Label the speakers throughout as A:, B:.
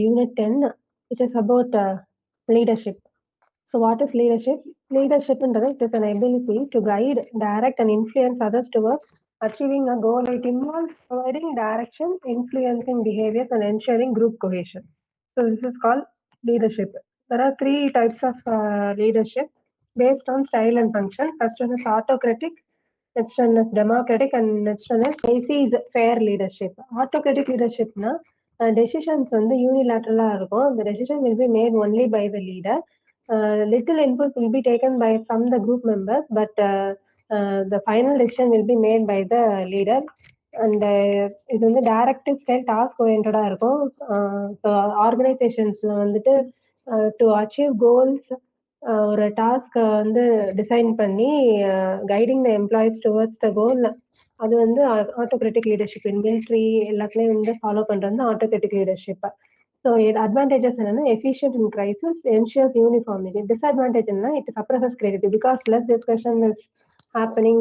A: Unit 10, which is about leadership. So what is leadership? Leadership is an ability to guide, direct, and influence others towards achieving a goal. It involves providing direction, influencing behaviors, and ensuring group cohesion. So this is called leadership. There are three types of leadership based on style and function. First one is autocratic, next one is democratic, and next one is laissez-faire leadership. Autocratic leadership na decisions வந்து யூனிலேட்டரலா இருக்கும். The decision will be made only by the leader. Little input will be taken from the group members, but the final decision will be made by the leader. And இது வந்து directive style task ஓரியன்டா இருக்கும். ஆர்கனைசேஷன்ஸ்ல வந்துட்டு to achieve goals ஒரு task வந்து design பண்ணி guiding the employees towards the goal. அது வந்து ஆட்டோக்ராட்டிக் லீடர்ஷிப். மிலிட்ரி எல்லாத்துலயும் வந்து ஃபாலோ பண்றது ஆட்டோக்ராட்டிக் லீடர்ஷிப். ஸோ இது அட்வான்டேஜஸ் என்னன்னா efficient in crisis, ensures uniformity. Disadvantage என்னன்னா it suppresses creativity because less discussion is happening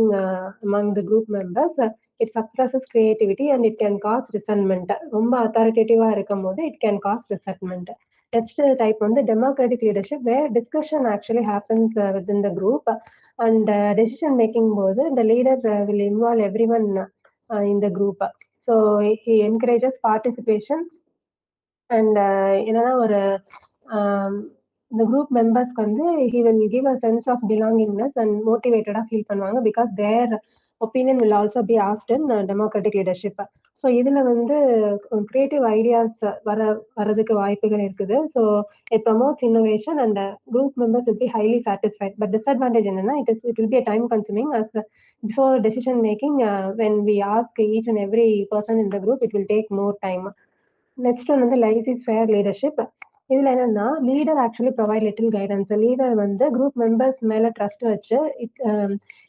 A: among the group members. It suppresses creativity and it can cause resentment. ரொம்ப authoritative இருக்கும் போது it can cause resentment. Next type வந்து democratic leadership, where discussion actually happens within the group and decision making போது the leader will involve everyone in the group. So he encourages participation and என்னன்னா ஒரு இந்த group மெம்பர்ஸ்க்கு வந்து he will give a sense of belongingness and motivated-ஆ feel பண்ணுவாங்க because their opinion will also be asked in democratic leadership. So இதுல வந்து creative ideas வரதுக்கு வாய்ப்புகள் இருக்குது. So it promotes innovation and group members will be highly satisfied. But disadvantage என்னன்னா it will be a time consuming as before decision making when we ask each and every person in the group, it will take more time. Next one வந்து laissez-faire leadership. இதுல என்னன்னா leader actually provide little guidance. Leader வந்து group members மேல trust வச்சு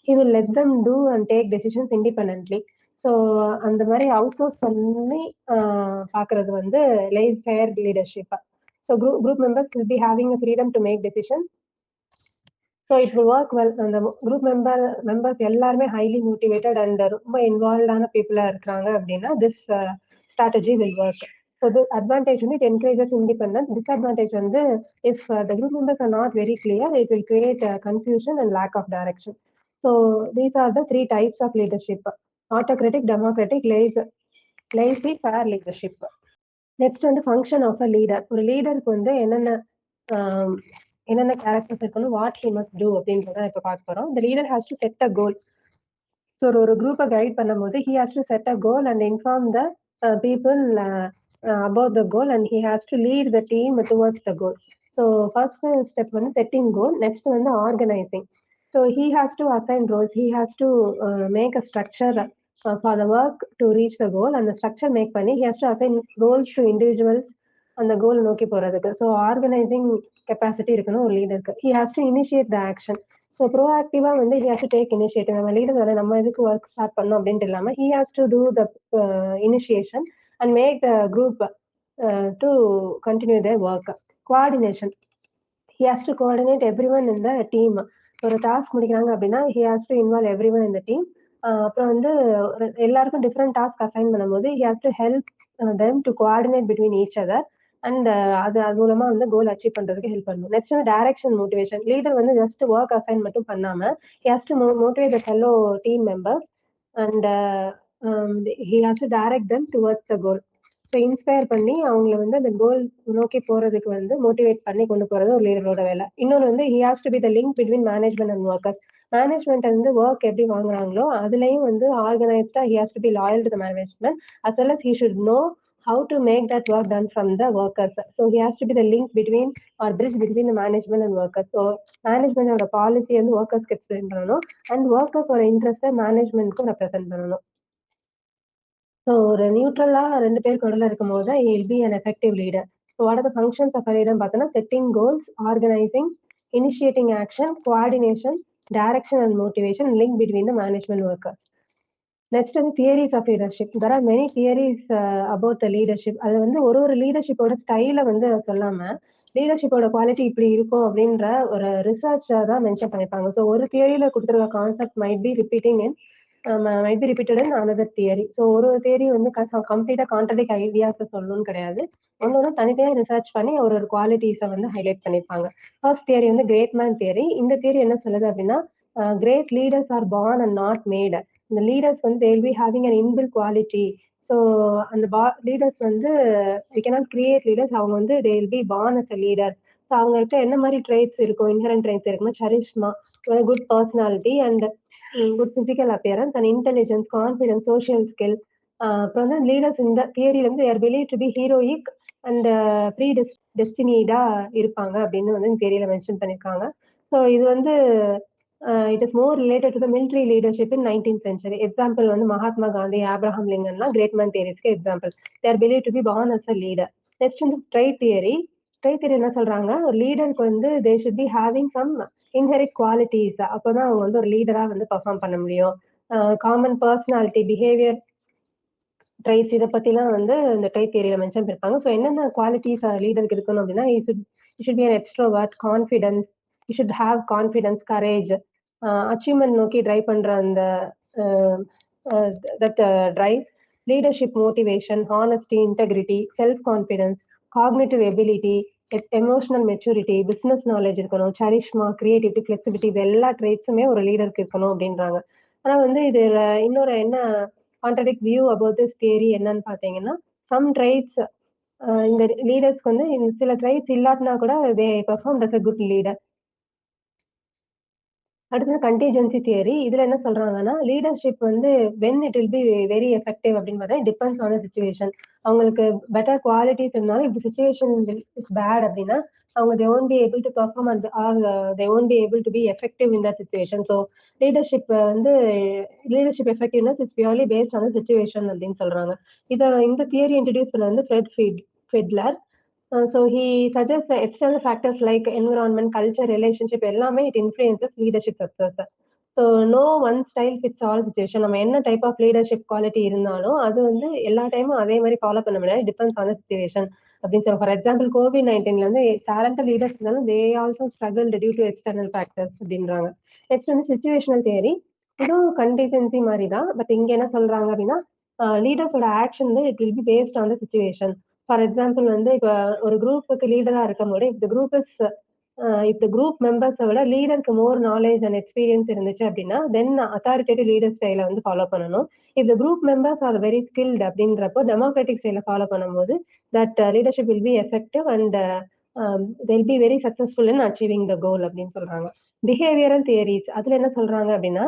A: he will let them do and take decisions independently. So அந்த மாதிரி out source பண்ணி பாக்குறது வந்து laissez-faire leadership. So group members will be having a freedom to make decisions. So it will work well. அந்த group members எல்லாருமே highly motivated and ரொம்ப இன்வால்வ்டான பீப்புளா இருக்கிறாங்க அப்படின்னா this strategy will work. So the advantage வந்து it encourages independence. Disadvantage வந்து if the group members are not very clear, it will create confusion and lack of direction. So these are the three types of leadership: autocratic, democratic, laissez-faire leadership. Next வந்து function of a leader. ஒரு லீடருக்கு வந்து என்னென்ன characters இருக்கணும், what he must do அப்படின்றத இப்போ பார்க்க போறோம். The leader has to set a goal. So ஒரு குரூப்பை கைட் பண்ணும்போது he has to set a goal and inform the people about the goal and he has to lead the team towards the goal. So first step வந்து setting goal. Next வந்து organizing. So he has to assign roles. He has to make a structure for the work to reach the goal. And the structure make பண்ணி he has to assign roles to individuals அந்த கோல் நோக்கி போறதுக்கு. So organising capacity இருக்கணும் ஒரு லீடருக்கு. he has to initiate the action. So ப்ரோஆக்டிவா வந்து he has to take initiative. நம்ம லீடர் தானே, நம்ம எதுக்கு ஒர்க் ஸ்டார்ட் பண்ணோம் அப்படின்ட்டு இல்லாம he has to do the initiation and make the group to continue their work. Coordination. He has to coordinate everyone in the team. ஒரு task முடிக்கிறாங்க அப்படின்னா he has to involve everyone in the team. அப்புறம் வந்து எல்லாருக்கும் different task assign பண்ணும்போது he has to help them to coordinate between each other and அது மூலமா வந்து கோல் அச்சீவ் பண்றதுக்கு ஹெல்ப் பண்ணும். நெக்ஸ்ட் வந்து டைரக்ஷன் மோட்டிவேஷன். லீடர் வந்து ஜஸ்ட் ஒர்க் அசைன் மட்டும் பண்ணாம he has to motivate the fellow team members and he has to direct them towards the goal. So inspire பண்ணி அவங்கள வந்து அந்த கோல் நோக்கி போறதுக்கு வந்து மோட்டிவேட் பண்ணி கொண்டு போறது ஒரு லீடரோட வேலை. இன்னொன்று வந்து he has to be the link between management and workers. Management வந்து ஒர்க் எப்படி வாங்குறாங்களோ அதுலயும் வந்து ஆர்கனைஸ்டா he has to be loyal to the management as well as he should know how to make that work done from the workers. So he has to be the link between or bridge between the management and workers. So management ஓட policy வந்து ஒர்க்கர்ஸ்க்கு explain பண்ணணும் and workers ஓட இன்ட்ரெஸ்ட்டை மேனேஜ்மெண்ட்க்கும் represent பண்ணணும். So ஒரு நியூட்ரலா ரெண்டு பேருக்கு நடுவில் இருக்கும்போது தான் he will be an effective leader. So what are the functions of a leader பார்த்தோன்னா setting goals, organising, initiating action, coordination, direction and motivation, link between the management workers. Next வந்து theories of leadership. There are many theories about the leadership. அது வந்து ஒரு லீடர்ஷிப்போட ஸ்டைலை வந்து சொல்லாம லீடர்ஷிப்போட quality இப்படி இருக்கும் அப்படின்ற ஒரு ரிசர்ச் தான் மென்ஷன் பண்ணியிருப்பாங்க. ஸோ ஒரு தியரியில கொடுத்துருக்க concept might be repeating in might be repeated in another theory. So ஒரு தியரி வந்து கம்ப்ளீட்டா கான்ட்ரடிக்ட் ஐடியாஸ சொல்லணும்னு கிடையாது. ஒண்ணு தனித்தனியா ரிசர்ச் பண்ணி ஒரு ஒரு குவாலிட்டீஸ வந்து ஹைலைட் பண்ணியிருப்பாங்க. ஃபர்ஸ்ட் தியரி வந்து கிரேட் மேன் தியரி. இந்த தியரி என்ன சொல்லுது அப்படின்னா, great leaders are born and not made. இந்த லீடர்ஸ் வந்து they will be having an inbuilt quality. So அந்த லீடர்ஸ் வந்து வி கேனாட் கிரியேட் லீடர்ஸ். அவங்க வந்து they will be born as a leader. So அவங்கள்ட்ட என்ன மாதிரி ட்ரேட்ஸ் இருக்கும், இன்ஹரண்ட் ட்ரேட்ஸ் இருக்குன்னா charisma, good personality and good physical appearance and intelligence, confidence, social skill. அப்புறம் வந்து லீடர்ஸ் இந்த தியரியில இருந்து are believe to be heroic and ப்ரீ டெஸ்டினிடா இருப்பாங்க அப்படின்னு வந்து இந்த தியரியில மென்ஷன் பண்ணியிருக்காங்க. ஸோ இது வந்து it is more related to the military leadership in 19th century. Example வந்து மகாத்மா காந்தி, ஆப்ரஹாம் லிங்கன்லாம் கிரேட் மேன் தியரிஸ்க்கு example. They are believe to be born as a leader. Next வந்து ட்ரைட் தியரி. ட்ரைட் தியரி என்ன சொல்றாங்க, ஒரு லீடருக்கு வந்து they should be having some inherit qualities. அப்பதான் அவங்க வந்து ஒரு லீடரா வந்து பெர்ஃபார்ம் பண்ண முடியும். காமன் பர்சனாலிட்டி, பிஹேவியர் ட்ரைட்ஸ் இதை பத்திலாம் வந்து இந்த ட்ரைட் தியரியில மென்ஷன் பண்ணிருப்பாங்க. ஸோ என்னென்ன குவாலிட்டிஸ் லீடருக்கு இருக்கணும் அப்படின்னா, should be an extrovert, confidence, you should have confidence, courage, achievement நோக்கி ட்ரைவ் பண்ற அந்த that drive, leadership motivation, honesty, integrity, self confidence, cognitive ability, emotional maturity, business knowledge இருக்கணும், சரிஷ்மா, கிரியேட்டிவிட்டி, ஃபிளெக்சிபிலிட்டி, இது எல்லா ட்ரேட்ஸுமே ஒரு லீடருக்கு இருக்கணும் அப்படின்றாங்க. ஆனா வந்து இது இன்னொரு என்ன contradict view about this theory என்னன்னு பாத்தீங்கன்னா, சம் ட்ரைட்ஸ் இந்த லீடர்ஸ்க்கு வந்து சில ட்ரைட்ஸ் இல்லாட்டினா கூட they perform as a good leader. அடுத்தது கண்டிஜென்சி தியரி. இதுல என்ன சொல்றாங்கன்னா, லீடர்ஷிப் வந்து when it will be very effective அப்படின்னு பார்த்தா டிபெண்ட்ஸ் ஆன் த சிச்சுவேஷன். அவங்களுக்கு பெட்டர் குவாலிட்டிஸ் இருந்தாலும் இப்ப சிச்சுவேஷன் இஸ் பேட் அப்படின்னா அவங்க they won't be able to perform and or they won't be able to be effective in that situation. So leadership வந்து leadership effectiveness is purely based on the situation அப்படின்னு சொல்றாங்க. இந்த theory introduce பண்ண வந்து Fiddler. So he suggests the external factors like environment, culture, relationship எல்லாமே it influences leadership success. So no one style fits all situation. நம்ம என்ன type of leadership quality இருந்தாலும் அது வந்து எல்லா டைமும் அதே மாதிரி ஃபாலோ பண்ண முடியாது. டிபெண்ட்ஸ் ஆன் த சுச்சுவேஷன் அப்படின்னு சொல்லுவோம். ஃபார் எக்ஸாம்பிள் கோவிட்-19ல வந்து டேலண்டட் லீடர்ஸ் இருந்தாலும் they also struggle due to external factors அப்படின்றாங்க. நெக்ஸ்ட் வந்து சிச்சுவேஷனல் தியரி. இதுவும் கண்டிஜென்சி மாதிரி தான். பட் இங்க என்ன சொல்றாங்க அப்படின்னா, லீடர்ஸோட ஆக்ஷன் வந்து it will be based on the situation. For example வந்து இப்ப ஒரு குரூப்புக்கு லீடரா இருக்கும்போது if the group மெம்பர்ஸை விட லீடருக்கு மோர் நாலேஜ் அண்ட் எக்ஸ்பீரியன்ஸ் இருந்துச்சு அப்படின்னா தென் அத்தாரிட்டேட்டிவ் லீடர் ஸ்டைல வந்து ஃபாலோ பண்ணணும். If the group members are very skilled அப்படின்றப்போ டெமோக்ராட்டிக் ஸ்டைல ஃபாலோ பண்ணும்போது that leadership will be effective and they'll be very successful in achieving the goal அப்படின்னு சொல்றாங்க. பிஹேவியரல் தியரிஸ் அதுல என்ன சொல்றாங்க அப்படின்னா,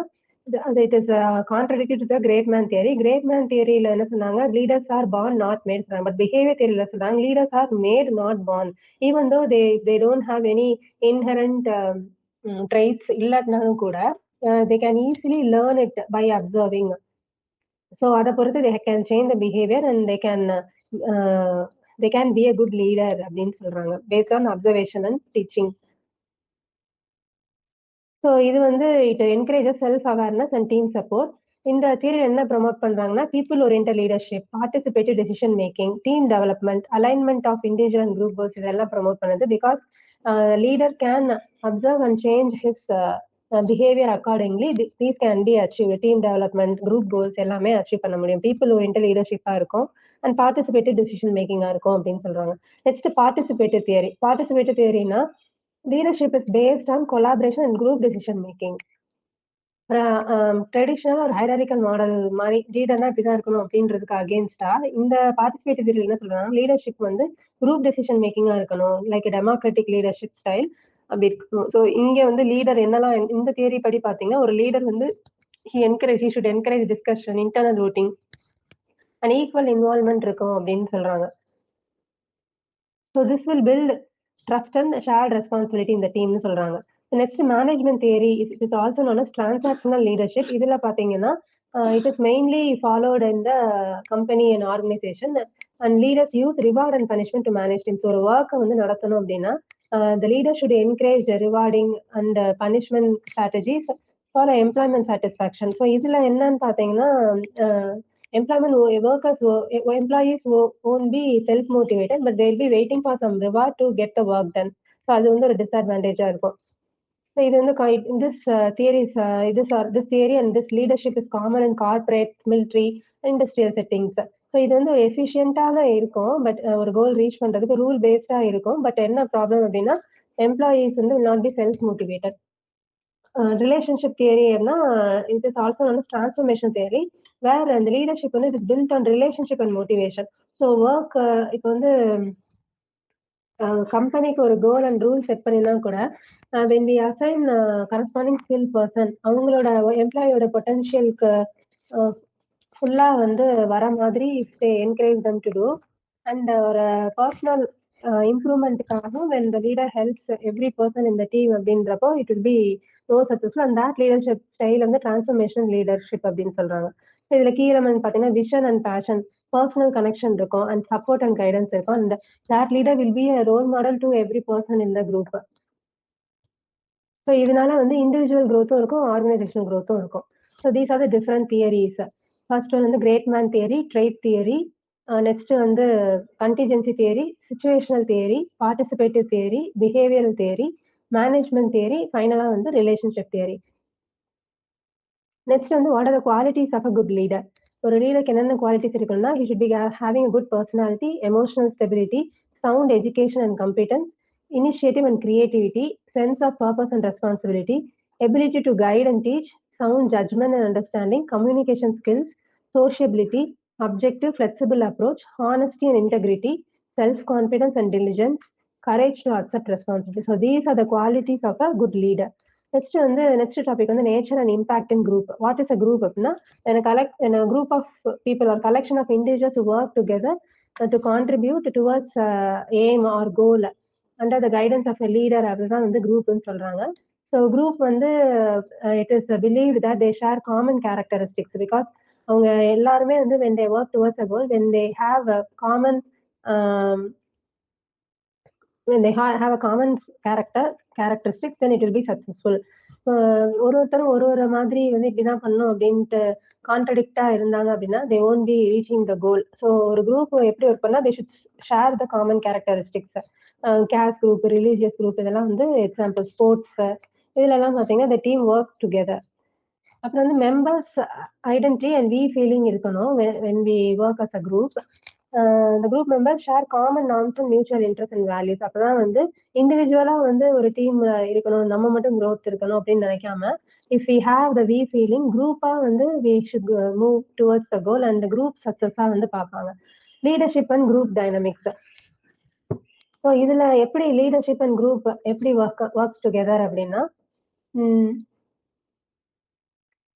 A: it is contradict to the great man theory. Great man தியரியில என்ன சொன்னாங்க, leaders are born not made. But behaviour தியரியில சொல்றாங்க leaders are made not born. Even though they don't have any inherent traits இல்லாட்டினாலும் கூட they can easily learn it by observing. So அதை பொறுத்து they can change the behaviour and they can be a good leader அப்படின்னு சொல்றாங்க based on observation and teaching. So இது வந்து it encourages self awareness and team support. இந்த theory என்ன promote பண்றாங்கன்னா, people oriented leadership, participative decision making, team development, alignment of individual and group goals இதெல்லாம் promote பண்ணுது. Because leader can observe and change his behaviour accordingly these can be achieve. Team development, group goals எல்லாமே achieve பண்ண முடியும். People oriented லீடர்ஷிப்பா இருக்கும் and participative decision மேக்கிங்கா இருக்கும் அப்படின்னு சொல்றாங்க. Next participative theory. Participative தியரினா leadership is based on collaboration and group decision making. ட்ரெடிஷ்னலா ஒரு ஹைராரிக்கல் மாடல் மாதிரி லீடர்னா இப்படிதான் இருக்கணும் அப்படின்றதுக்கு அகேன்ஸ்டா இந்த பார்ட்டிசிபேட்டிவ் தியரி என்ன சொல்றாங்க, லீடர்ஷிப் வந்து குரூப் டெசிஷன் மேக்கிங்கா இருக்கணும், லைக் டெமோக்ராட்டிக் லீடர்ஷிப் ஸ்டைல் அப்படி இருக்கணும். ஸோ இங்க வந்து லீடர் என்னெல்லாம் இந்த தியரி படி பாத்தீங்கன்னா, ஒரு லீடர் வந்து he should encourage discussion, internal voting and equal involvement இருக்கும் அப்படின்னு சொல்றாங்க. So this will build trust and shared responsibility இந்த டீம்னு சொல்றாங்க. Next management theory is also known as transactional leadership. இதுல பாத்தீங்கன்னா it is mainly followed in the company and organisation and leaders use reward and punishment to manage teams. ஒரு ஒர்க்கை வந்து நடத்தணும் அப்படின்னா the leader should encourage rewarding and punishment strategies for employment satisfaction. So இதுல என்னன்னு பாத்தீங்கன்னா employment workers employees won't be self motivated but they'll be waiting for some reward to get the work done. So அது வந்து ஒரு டிஸ்அட்வான்டேஜா இருக்கும். இது வந்து this theories this theory and this leadership is common in corporate, military, industrial settings. So இது வந்து ஒரு எஃபிஷியன்ட்டா தான் இருக்கும். பட் ஒரு கோல் ரீச் பண்றதுக்கு ரூல் பேஸ்டா இருக்கும். பட் என்ன ப்ராப்ளம் அப்படின்னா, எம்ப்ளாயீஸ் வந்து will not be self motivated. Relationship தியரினா இட் இஸ் ஆல்சோ வந்து டிரான்ஸ்ஃபர்மேஷன் தியரி, வேர் அந்த லீடர்ஷிப் வந்து it is built on relationship and motivation. So work இப்போ வந்து கம்பெனிக்கு ஒரு கோல் அண்ட் ரூல் செட் பண்ணினா கூட when we assign corresponding skill person அவங்களோட எம்ப்ளாயோட பொட்டன்ஷியலுக்கு ஃபுல்லா வந்து வர மாதிரி they encourage them to do and ஒரு பர்சனல் இம்ப்ரூவ்மெண்ட்டுக்காக when the leader helps every person இந்த டீம் அப்படின்றப்போ it will be more successful and that leadership style வந்து டிரான்ஸ்ஃபர்மேஷன் லீடர்ஷிப் அப்படின்னு சொல்றாங்க. இதுல கீ எலமெண்ட் பாத்தீங்கன்னா vision and passion, personal connection இருக்கும் அண்ட் சப்போர்ட் அண்ட் கைடன்ஸ் இருக்கும் and that leader will be a role model to every person in the group. So இதனால வந்து individual growth-உம் இருக்கும், ஆர்கனைசேஷனல் growth-உம் இருக்கும். So these are the different theories. First வந்து great man theory, trait theory, next வந்து contingency theory, situational theory, participative theory, behavioural theory, management theory, ஃபைனலா வந்து ரிலேஷன்ஷிப் தியரி. நெக்ஸ்ட் வந்து what are the qualities of a good leader. ஒரு லீடருக்கு என்னென்ன qualities இருக்குன்னா, he should be having a good personality, emotional stability, sound education and competence, initiative and creativity, sense of purpose and responsibility, ability to guide and teach, sound judgment and understanding, communication skills, sociability, objective, flexible approach, honesty and integrity, self-confidence and diligence, courage to accept responsibility. So these are the qualities of a good leader. Next topic வந்து nature and impact in group. What is a group அப்படின்னா, in a group of people or collection of individuals who work together to contribute towards aim or goal under the guidance of a leader அப்படிதான் வந்து குரூப்னு சொல்றாங்க. So group வந்து it is believe that they share common characteristics because அவங்க எல்லாருமே வந்து when they work towards a goal, when they have a common um, when they have a common characteristics, then it will be successful. ஒருத்தரும் ஒரு மாதிரி வந்து இப்படிதான் பண்ணணும் அப்படின்ட்டு கான்ட்ரடிக்டா இருந்தாங்க அப்படின்னா they won't be reaching the goal. So ஒரு குரூப் எப்படி ஒர்க் பண்ணா they should share the common characteristics. Caste group, religious group இதெல்லாம் வந்து எக்ஸாம்பிள். ஸ்போர்ட்ஸ் இதுல எல்லாம் பாத்தீங்கன்னா the team work together. அப்புறம் வந்து members identity and we feeling இருக்கணும் when we work as a group. the group members share common norms and mutual interests and values. அப்பதான் வந்து இண்டிவிஜுவலா வந்து ஒரு டீம்ல இருக்கணும், நம்ம மட்டும் growth இருக்கணும் அப்படின்னு நினைக்காம if we have the we feeling, குரூப்பா வந்து we should move towards the goal and the group success-ஆ வந்து பார்ப்பாங்க. Leadership and group dynamics. So இதுல எப்படி லீடர்ஷிப் அண்ட் குரூப் எப்படி ஒர்க்ஸ் டுகெதர் அப்படின்னா,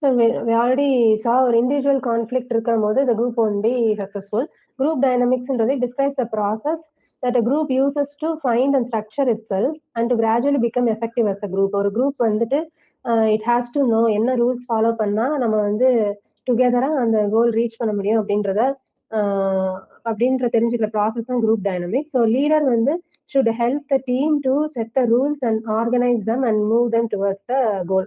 A: so we already saw ஒரு individual conflict இருக்கும்போது the group won't be successful. Group dynamics describes a process that a group uses to find and structure itself and to gradually become effective as a group. ஒரு group வந்துட்டு it has to know என்ன rules follow பண்ணா நம்ம வந்து டுகெதரா அந்த கோல் reach பண்ண முடியும் அப்படின்ற தெரிஞ்சுக்கிற ப்ராசஸ் தான் குரூப் டைனமிக்ஸ். ஸோ லீடர் வந்து should help the team to set the rules and organize them and move them towards the goal.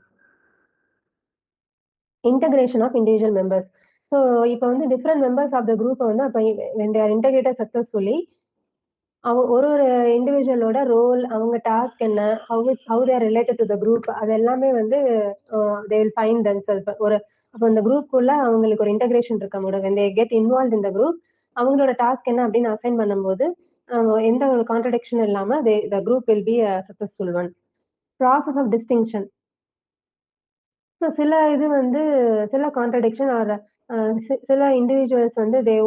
A: Integration of individual members. So இப்போ வந்து different members of the group வந்து அப்போ when they are integrated successfully, ஒரு இண்டிவிஜுவலோட role, அவங்க task என்ன, how they are related to the group, அது எல்லாமே வந்து they will find themselves. அப்போ இந்த குரூப்புக்குள்ள அவங்களுக்கு ஒரு இன்டகிரேஷன் இருக்க முடியும். when they get involved in the group, அவங்களோட டாஸ்க் என்ன அப்படின்னு அசைன் பண்ணும்போது எந்த ஒரு கான்ட்ரடிக்ஷன் இல்லாம the group will be a successful one. process of distinction. So சில கான்ட்ரடிக்ஷன் ஆர் சில இண்டிவிஜுவல்ஸ் வந்து they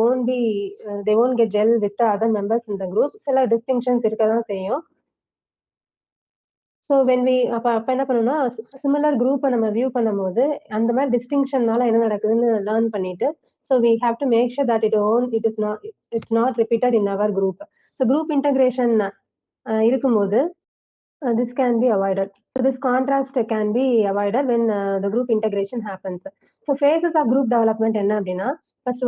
A: won't get gel with the other members in the group. சில டிஸ்டிங்ஷன்ஸ் இருக்க தான் செய்யும். ஸோ அப்போ என்ன பண்ணணும்னா, சிமிலர் குரூப்பை நம்ம வியூ பண்ணும்போது அந்த மாதிரி டிஸ்டிங்ஷன்னால என்ன நடக்குதுன்னு லேர்ன் பண்ணிட்டு, so we have to make sure that it's not repeated in our group. So group integration இருக்கும்போது this can be avoided. So this contrast can be avoided when the group integration happens. So phases of group development என்ன அப்படின்னா, first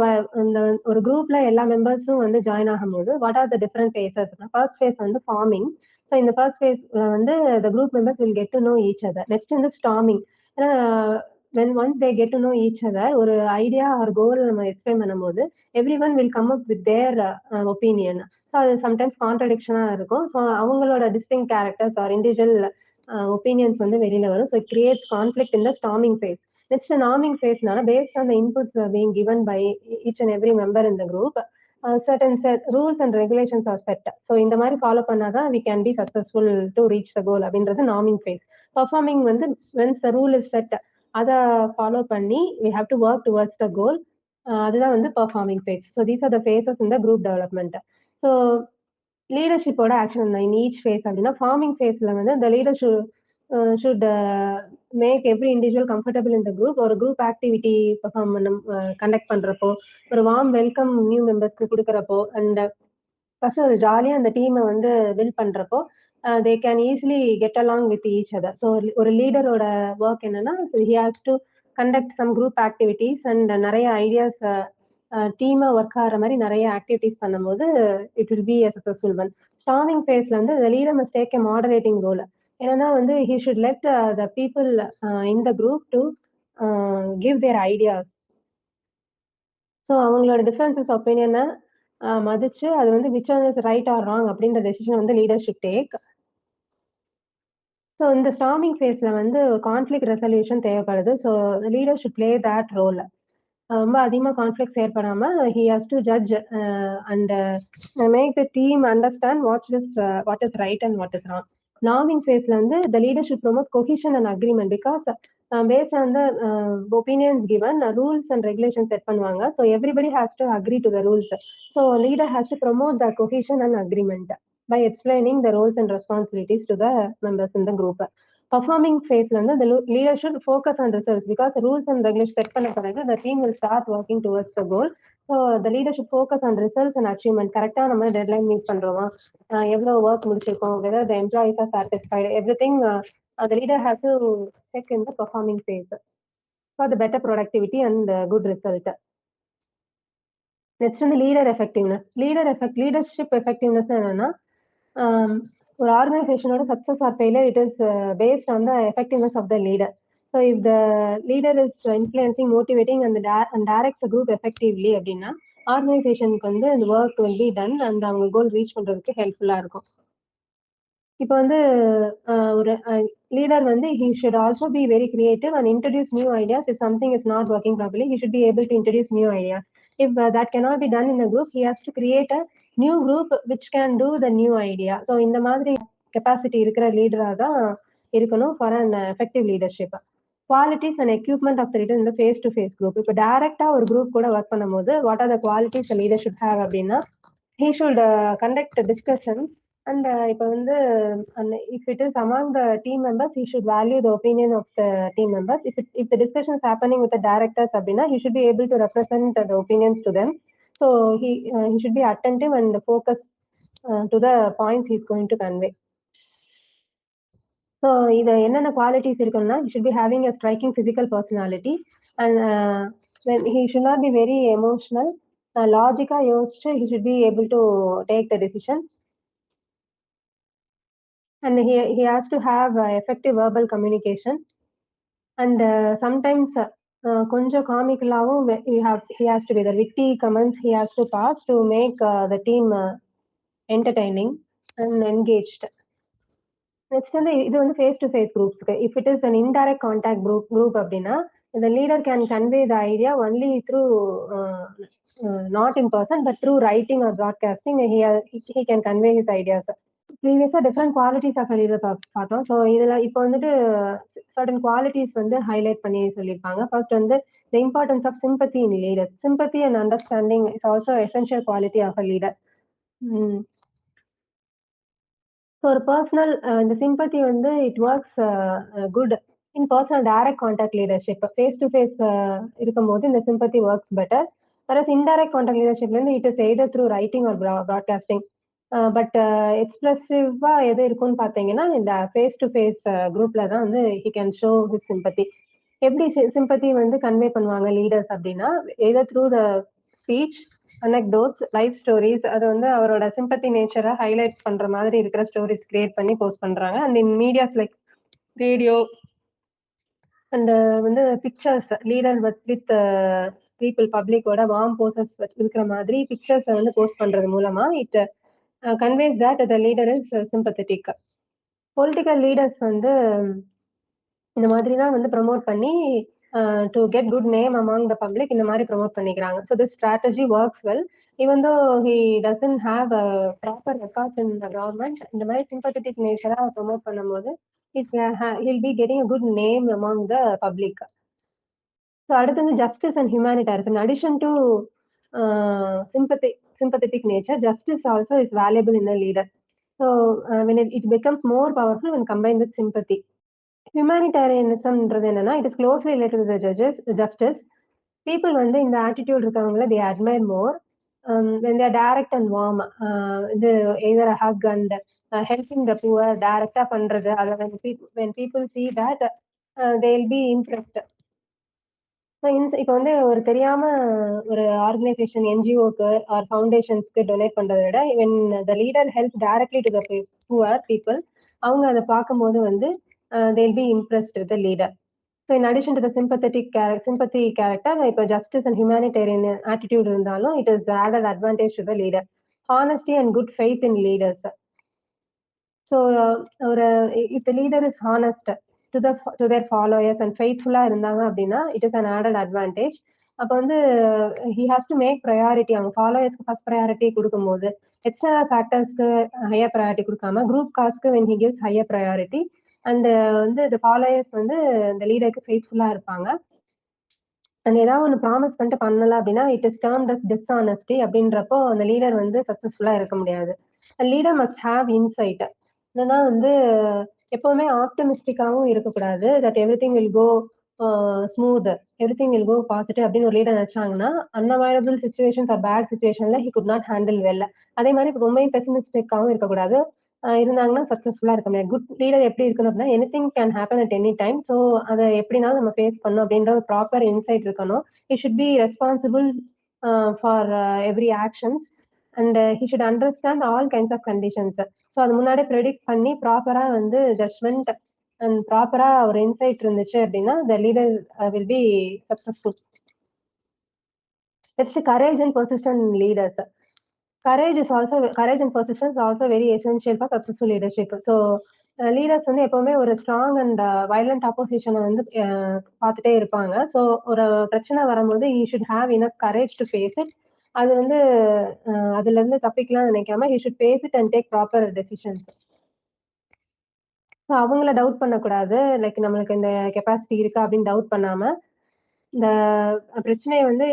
A: ஒரு குரூப்ல எல்லா மெம்பர்ஸும் வந்து join ஆகும்போது what are the different phases? First phase வந்து farming. So இந்த first phase வந்து the group members will get to know each other. Next வந்து storming. when once they get to know each other, ஒரு idea ஒரு goal நம்ம explain பண்ணும்போது everyone will come up with their opinion. So அது sometimes கான்ட்ரடிக்ஷனா இருக்கும். So அவங்களோட distinct characters are individual opinions வந்து வெளியில வரும். So it creates conflict in the storming phase. Next norming ஃபேஸ்னால based on the inputs being given by each and every member in the group certain set rules and regulations are set. So இந்த மாதிரி follow பண்ணாதான் we can be successful to reach the goal அப்படின்றது norming phase. Performing வந்து Vance the rule is set, அதை follow பண்ணி we have to work towards the goal. அதுதான் வந்து performing phase. So these are the phases in the group development. So லீடர்ஷிப்போட action in each phase அப்படின்னா forming ஃபேஸ்ல வந்து இந்த leader should make every individual comfortable in the group. ஒரு group activity perform conduct பண்றப்போ, ஒரு வார்ம் வெல்கம் நியூ மெம்பர்ஸ்க்கு கொடுக்குறப்போ, and first ஒரு ஜாலியாக அந்த டீமை வந்து பில்ட் பண்றப்போ they can easily get along with each other. So ஒரு லீடரோட ஒர்க் என்னன்னா he has to conduct some group activities and நிறைய ஐடியாஸ் டீமா ஒர்க் ஆகிற மாதிரி நிறைய ஆக்டிவிட்டிஸ் பண்ணும்போது it will be a successful one. Storming ஃபேஸ்ல வந்து the leader must take a moderating role. என்னன்னா வந்து he should let the people in the group to give their ideas. So அவங்களோட டிஃபரன்சஸ் ஒப்பீனியனை மதிச்சு அது வந்து which one is right or wrong அப்படின்ற டெசிஷன் வந்து லீடர்ஷிப் டேக். ஸோ இந்த ஸ்டார்மிங் ஃபேஸ்ல வந்து கான்ஃப்ளிக்ட் ரெசல்யூஷன் தேவைப்படுது. So leader should play that role. ரொம்ப அதிகமாக கான்ஃப்ளிக்ஸ் ஏற்படாம he has to judge and make the team understand what is right and what is wrong. Norming ஃபேஸ்ல வந்து the leadership promote cohesion and agreement because based on the opinions given rules and regulation set பண்ணுவாங்க. So everybody has to agree to the rules. So leader has to promote the cohesion and agreement by explaining the roles and responsibilities to the members in the group. Performing phase வந்து the leader should focus on results because rules and regulations set பண்ண பிறகு the team will start working towards the goal. So the leader should focus on results and achievement. கரெக்டா நம்ம deadline meet பண்றோமா, எவ்வளவு work முடிச்சிருக்கோம், whether the employees are satisfied, everything the leader has to check in the performing phase for the better productivity and good result. Next வந்து leader effectiveness. Leadership effectiveness என்னன்னா ஒரு ஆர்கனைசேஷனோட success or failure it is based on the effectiveness of the leader. So if the leader is influencing motivating அந்த direct group effectively அப்படின்னா ஆர்கனைசேஷனுக்கு வந்து அந்த work will be done and அவங்க goal reach பண்றதுக்கு ஹெல்ப்ஃபுல்லா இருக்கும். இப்போ வந்து ஒரு லீடர் வந்து he should also be very creative and introduce new ideas. If something is not working properly, he should be able to introduce new ideas. If that cannot be done in a group, he has to create a new group which can do the new idea. So இந்த மாதிரி capacity இருக்கிற லீடரா தான் இருக்கணும் for an effective leadership. Qualities and equipment of the leader இந்த face to face group. இப்போ டைரக்டா ஒரு குரூப் கூட ஒர்க் பண்ணும்போது what are the qualities leader should have அப்படின்னா he should conduct a discussion and இப்போ வந்து if it is among the team members he should value the opinion of the team members. If the discussion is happening with the directors அப்படின்னா he should be able to represent the opinions to them. So he should be attentive and focus to the points he is going to convey. So இது என்னென்ன qualities இருக்குன்னா he should be having a striking physical personality and he should not be very emotional. லாஜிக்கா யோசிச்சு he should be able to take the decision and he has to have effective verbal communication and sometimes கொஞ்சம் காமிக்கலாவும் he has to be the witty comments he has to pass to make the team entertaining and engaged. Next வந்து இது வந்து face to face குரூப்ஸ்க்கு. If it is an indirect contact group அப்படின்னா the leader can convey the idea only through not in person but through writing or broadcasting. He can convey his ideas. ப்ரீவியஸா different qualities of leader பார்த்தோம். So இதுல இப்போ வந்துட்டு certain qualities வந்து highlight பண்ணி சொல்லியிருப்பாங்க. First வந்து the importance of sympathy in leaders. Sympathy and understanding is also essential quality of a leader. So ஒரு பர்சனல் இந்த சிம்பத்தி வந்து it works good in personal direct contact leadership. Face to face இருக்கும்போது இந்த sympathy works better. Whereas indirect contact லீடர்ஷிப்லேருந்து it is either through writing or broadcasting. But எக்ஸ்பிரசிவா எது இருக்குன்னு பார்த்தீங்கன்னா இந்த ஃபேஸ் டு ஃபேஸ் குரூப்ல தான் வந்து he can show his sympathy. எப்படி சிம்பத்தி வந்து கன்வே பண்ணுவாங்க லீடர்ஸ் அப்படின்னா either through the speech, anecdotes, life stories. அது வந்து அவரோட சிம்பத்தி நேச்சரை ஹைலைட் பண்ற மாதிரி இருக்கிற ஸ்டோரிஸ் கிரியேட் பண்ணி போஸ்ட் பண்றாங்க. And in medias like radio and வந்து பிக்சர்ஸ் லீடர் வித் பீப்புள் பப்ளிக்கோட வார்ம் போசஸ் இருக்கிற மாதிரி பிக்சர்ஸ் வந்து போஸ்ட் பண்றது மூலமா it conveys that the leader is sympathetic. Political leaders வந்து இந்த மாதிரி தான் வந்து ப்ரமோட் பண்ணி to get good name among the public இந்த மாதிரி ப்ரமோட் பண்ணிக்கிறாங்க. So this strategy works well. Even though he doesn't have proper records in the government, இந்த மாதிரி சிம்பத்தட்டிக் நேச்சரா ப்ரமோட் பண்ணும்போது he'll be getting a good name among the public. So அடுத்து வந்து justice and humanitarians. In addition to sympathetic nature, justice also is valuable in a leader. So when it becomes more powerful when combined with sympathy. ஹியூமானிட்டேரியனிசம்ன்றது என்னன்னா, it is closely related to the justice. People வந்து இந்த attitude இருக்கவங்கள they admire more when they are direct and warm. இது either a hug and helping the poor டைரக்டா பண்றது, அத when people see that they will be impressed. So இப்போ வந்து ஒரு தெரியாம ஒரு ஆர்கனைசேஷன் என்ஜிஓக்கு ஆர் ஃபவுண்டேஷன்ஸ்க்கு டொனேட் பண்றதை விட when the leader help directly to the poor people, அவங்க அதை பார்க்கும்போது வந்து they'll be impressed with the leader. So in addition to the sympathy character, இப்போ ஜஸ்டிஸ் அண்ட் ஹியூமானிட்டேரியன் ஆட்டிடியூட் இருந்தாலும் it is added advantage to the leader. Honesty and good faith in leaders. So ஒரு if the leader is honest to their followers and ஃபெய்த்ஃபுல்லா இருந்தாங்க அப்படின்னா it is an added advantage. அப்போ வந்து he has to make priority, அவங்க ஃபாலோவர்ஸ்க்கு first priority கொடுக்கும்போது external ஃபேக்டர்ஸ்க்கு ஹையர் ப்ரையாரிட்டி கொடுக்காம குரூப் காஸ்க்கு when he gives higher priority, and வந்து இந்த ஃபாலோவர்ஸ் வந்து இந்த லீடருக்கு ஃபெய்த்ஃபுல்லா இருப்பாங்க. அண்ட் ஏதாவது ஒன்று ப்ராமிஸ் பண்ணிட்டு பண்ணல அப்படின்னா it is termed as dishonesty. அப்படின்றப்போ அந்த லீடர் வந்து சக்ஸஸ்ஃபுல்லா இருக்க முடியாது. Leader must have insight. என்னன்னா வந்து எப்பவுமே ஆப்டமிஸ்டிக்காவும் இருக்கக்கூடாது. That everything will go smooth, everything will go positive அப்படின்னு ஒரு லீடர் நினைச்சாங்கன்னா அன்அவாய்டபிள் சுச்சுவேஷன்ஸ் ஆர் பேட் சுச்சுவேஷன்ல he could not handle well. அதே மாதிரி ரொம்பவும் பெசிமிஸ்டிக்காவும் இருக்கக்கூடாது. இருந்தாங்கன்னா சக்சஸ்ஃபுல்லா இருக்க முடியாது. குட் லீடர் எப்படி இருக்கணும் அப்படின்னா anything can happen at any time. So அதை எப்படினாலும் நம்ம ஃபேஸ் பண்ணணும் அப்படின்ற ஒரு ப்ராப்பர் இன்சைட் இருக்கணும். He should be responsible for every actions and he should understand all kinds of conditions. So அது முன்னாடியே ப்ரெடிக்ட் பண்ணி ப்ராப்பரா வந்து ஜட்மெண்ட் அண்ட் ப்ராப்பரா ஒரு இன்சைட் இருந்துச்சு அப்படின்னா the leader will be successful. Next courage and persistent leaders. courage and persistence are also very essential for successful leadership. So leaders வந்து எப்பவுமே ஒரு ஸ்ட்ராங் அண்ட் வயலண்ட் ஆப்போசிஷனை வந்து பார்த்துட்டே இருப்பாங்க. ஸோ ஒரு பிரச்சனை வரும்போது he should have enough courage to face it. அது வந்து அதுல இருந்து தப்பிக்கலாம் நினைக்காம he should face it and take proper decisions. So அவங்கள டவுட் பண்ணக்கூடாது. லைக் நம்மளுக்கு இந்த கெப்பாசிட்டி இருக்கா அப்படின்னு டவுட் பண்ணாம இந்த பிரச்சனையை வந்து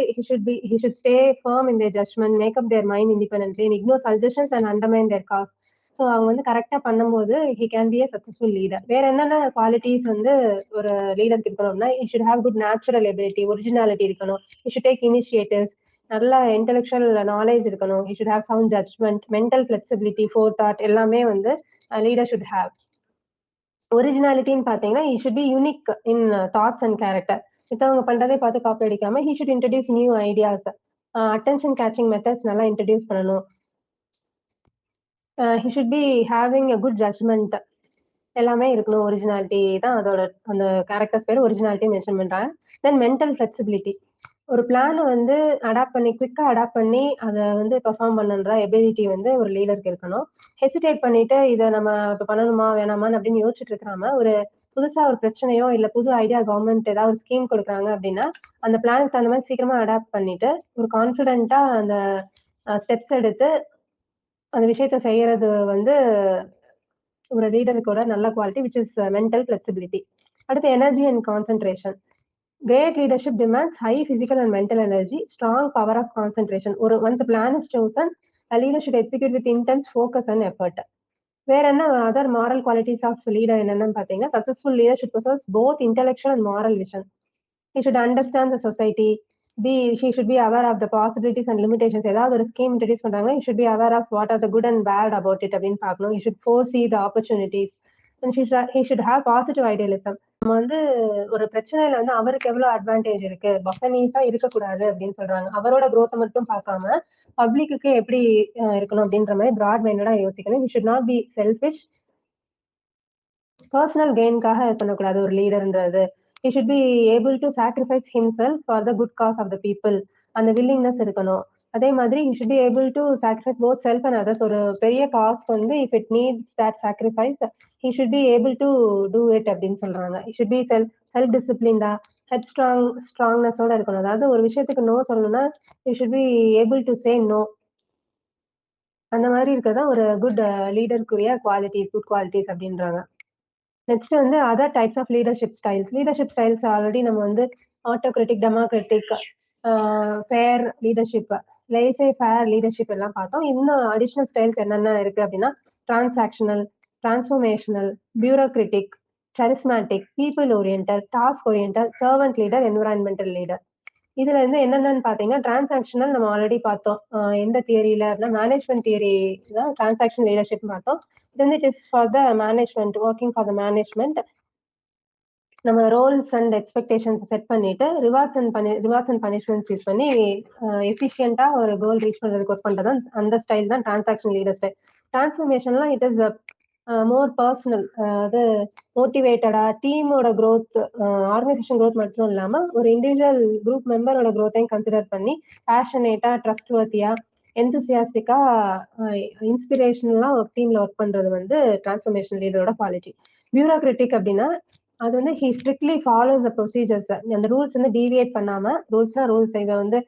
A: he should stay firm in their judgment, make up their mind independently and ignore suggestions and undermine their cause. So அவங்க வந்து கரெக்டா பண்ணும்போது he can be a successful leader. வேற என்னென்ன குவாலிட்டிஸ் வந்து ஒரு லீடருக்கு இருக்கணும்னா he should have good natural ability, originality இருக்கணும். he should take initiatives, நல்ல இன்டெலெக்சுவல் நாலேஜ் இருக்கணும். he should have sound judgment, mental flexibility, forethought எல்லாமே வந்து leader should have. ஒரிஜினாலிட்டின்னு பாத்தீங்கன்னா he should be unique in thoughts and character. மித்தவங்க பண்றதே பார்த்து copy அடிக்காம he should introduce new ideas. attention catching methods நல்லா introduce பண்ணணும். he should be having a good judgment. எல்லாமே இருக்கணும். ஒரிஜினாலிட்டி தான் அதோட அந்த கேரக்டர்ஸ் பேர் ஒரிஜினாலிட்டி மென்ஷன் பண்றாங்க. தென் மென்டல் ஃபிளெக்சிபிலிட்டி. ஒரு பிளானை வந்து குவிக்கா அடாப்ட் பண்ணி அதை வந்து பெர்ஃபார்ம் பண்ணுற எபிலிட்டி வந்து ஒரு லீடருக்கு இருக்கணும். ஹெசிடேட் பண்ணிட்டு இதை நம்ம இப்போ பண்ணணுமா வேணாமான்னு அப்படின்னு யோசிச்சுட்டு இருக்காம ஒரு புதுசா ஒரு பிரச்சனையோ இல்ல புது ஐடியா கவர்மெண்ட் ஏதாவது ஒரு ஸ்கீம் கொடுக்குறாங்க அப்படின்னா அந்த பிளானுக்கு அந்த மாதிரி சீக்கிரமா அடாப்ட் பண்ணிட்டு ஒரு கான்பிடென்ட்டா அந்த ஸ்டெப்ஸ் எடுத்து அந்த விஷயத்த செய்யறது வந்து ஒரு லீடருக்கோட நல்ல quality which is mental flexibility. அடுத்து energy and concentration. Great leadership demands high physical and mental energy, strong power of concentration. Once a plan is chosen, a leader should execute with intense focus and effort. வேற என்ன other moral qualities of leader என்னன்னு பாத்தீங்கன்னா successful leader should possess both intellectual and moral vision. he should understand the society. He should be aware of the possibilities and limitations. ஏதாவது ஒரு scheme introduce பண்றாங்க, he should be aware of what are the good and bad about it அப்படின்னு பார்க்கணும். he should foresee the opportunities and he should have positive idealism. நம்ம வந்து ஒரு பிரச்சனையில வந்து அவருக்கு எவ்வளவு அட்வான்டேஜ் இருக்கு, பஃபனீஸா இருக்கக்கூடாது அப்படின்னு சொல்றாங்க. அவரோட growth மட்டும் பார்க்காம பப்ளிக்கு எப்படி இருக்கணும் அப்படின்ற மாதிரி பிராட் மைண்டடா யோசிக்கணும். he should not be selfish. Personal கெயின்காக பண்ணக்கூடாது ஒரு லீடர்ன்றது. he should be able to sacrifice himself for the good cause of the people. அந்த willingness இருக்கணும். அதே மாதிரி he should be able to sacrifice both self and others. ஒரு பெரிய cost வந்து if it needs that sacrifice, he should be able to do it அப்படின்னு சொல்றாங்க. he should be self disciplined, ஸ்ட்ராங்னஸோட இருக்கணும். அதாவது ஒரு விஷயத்துக்கு நோ சொல்லணும்னா you should be able to say no. அந்த மாதிரி இருக்கதான் ஒரு குட் லீடருக்குரிய குட் குவாலிட்டிஸ் அப்படின்றாங்க. நெக்ஸ்ட் வந்து other types of leadership styles already நம்ம வந்து autocratic, democratic, fair leadership, laissez faire leadership எல்லாம் பார்த்தோம். இன்னும் அடிஷனல் ஸ்டைல்ஸ் என்னென்ன இருக்கு அப்படின்னா transactional, transformational, bureaucratic, charismatic, people oriented, task oriented, servant leader, environmental leader. இதுல இருந்து என்னென்னு பாத்தீங்கன்னா டிரான்சாக்ஷனல் நம்ம ஆல்ரெடி பார்த்தோம். எந்த தியரியில அப்படின்னா மேனேஜ்மெண்ட் தியரி தான் டிரான்சாக்ஷன் லீடர்ஷிப் பார்த்தோம். இது வந்து it is for the management, working for the management. நம்ம ரோல்ஸ் அண்ட் எக்ஸ்பெக்டேஷன்ஸ் செட் பண்ணிட்டு ரிவார்ட்ஸ் அண்ட் பனிஷ்மெண்ட்ஸ் யூஸ் பண்ணி எஃபிஷியண்டா ஒரு கோல் ரீச் பண்றதுக்கு ஒர்க் பண்றது அந்த ஸ்டைல் தான் டிரான்சாக்ஷன் லீடர் ஸ்டைல். டிரான்ஸ்ஃபர்மேஷன்லாம் இட் இஸ் மோர் பர்சனல், அது மோட்டிவேட்டடா டீமோட க்ரோத், ஆர்கனைசேஷன் க்ரோத் மட்டும் இல்லாம ஒரு இண்டிவிஜுவல் குரூப் மெம்பரோட க்ரோத்தையும் கன்சிடர் பண்ணி பேஷனேட்டா, ட்ரஸ்ட் வர்த்தியா, எந்தூசியாஸ்டிக்கா, இன்ஸ்பிரேஷனலா ஒரு டீம்ல ஒர்க் பண்றது வந்து டிரான்ஸ்ஃபர்மேஷன் லீடரோட குவாலிட்டி. பியூரோக்ராட்டிக் அப்படின்னா அது வந்து he strictly follows the procedures. அந்த ரூல்ஸ் வந்து டீவியேட் பண்ணாம, ரூல்ஸ்னா ரூல்ஸ், இதை வந்து